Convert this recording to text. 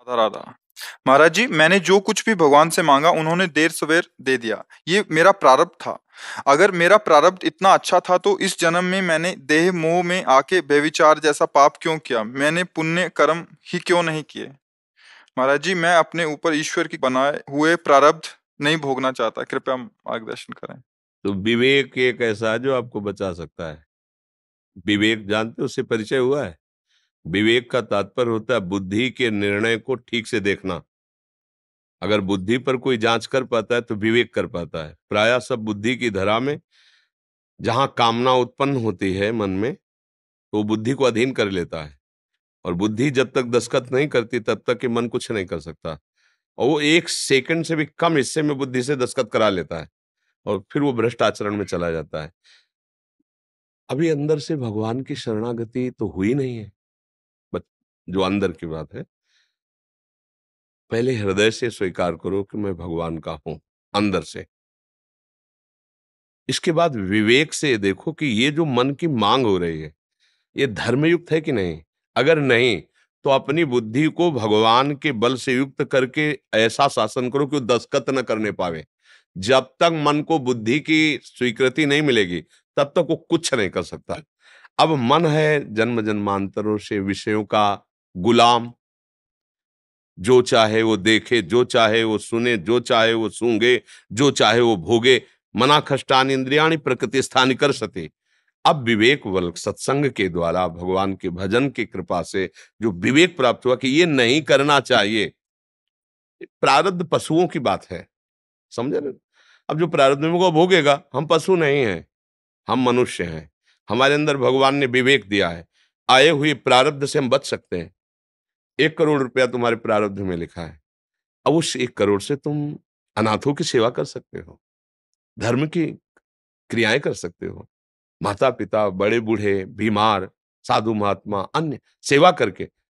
राधा राधा। महाराज जी, मैंने जो कुछ भी भगवान से मांगा उन्होंने देर सवेर दे दिया। ये मेरा प्रारब्ध था। अगर मेरा प्रारब्ध इतना अच्छा था तो इस जन्म में मैंने देह मोह में आके व्यभिचार जैसा पाप क्यों किया? मैंने पुण्य कर्म ही क्यों नहीं किए? महाराज जी, मैं अपने ऊपर ईश्वर की बनाए हुए प्रारब्ध नहीं भोगना चाहता। कृपया मार्गदर्शन करें। तो विवेक एक ऐसा है जो आपको बचा सकता है। विवेक जानते हो, उससे परिचय हुआ है? विवेक का तात्पर्य होता है बुद्धि के निर्णय को ठीक से देखना। अगर बुद्धि पर कोई जांच कर पाता है तो विवेक कर पाता है। प्रायः सब बुद्धि की धरा में जहां कामना उत्पन्न होती है मन में, तो वो बुद्धि को अधीन कर लेता है। और बुद्धि जब तक दस्तखत नहीं करती तब तक कि मन कुछ नहीं कर सकता। और वो 1 सेकंड से भी कम हिस्से में बुद्धि से दस्तखत करा लेता है और फिर वो भ्रष्ट आचरण में चला जाता है। अभी अंदर से भगवान की शरणागति तो हुई नहीं है। बस जो अंदर की बात है, पहले हृदय से स्वीकार करो कि मैं भगवान का हूं, अंदर से। इसके बाद विवेक से देखो कि ये जो मन की मांग हो रही है, ये धर्मयुक्त है कि नहीं। अगर नहीं, तो अपनी बुद्धि को भगवान के बल से युक्त करके ऐसा शासन करो कि वो दस्तखत न करने पावे। जब तक मन को बुद्धि की स्वीकृति नहीं मिलेगी, तब तक वो कुछ नहीं कर सकता। अब मन है जन्म जन्मांतरों से विषयों का गुलाम। जो चाहे वो देखे, जो चाहे वो सुने, जो चाहे वो सूंघे, जो चाहे वो भोगे। मना खष्टानि इंद्रियाणि प्रकृति स्थानि कर सते। अब विवेक बल सत्संग के द्वारा भगवान के भजन की कृपा से जो विवेक प्राप्त हुआ कि ये नहीं करना चाहिए। प्रारब्ध पशुओं की बात है, समझे ना? अब जो प्रारब्ध में वो भोगेगा। हम पशु नहीं हैं, हम मनुष्य हैं। हमारे अंदर भगवान ने विवेक दिया है। आए हुए प्रारब्ध से हम बच सकते हैं। 1 करोड़ रुपया तुम्हारे प्रारब्ध में लिखा है। अब उस 1 करोड़ से तुम अनाथों की सेवा कर सकते हो, धर्म की क्रियाएं कर सकते हो। माता पिता, बड़े बूढ़े, बीमार, साधु महात्मा, अन्य सेवा करके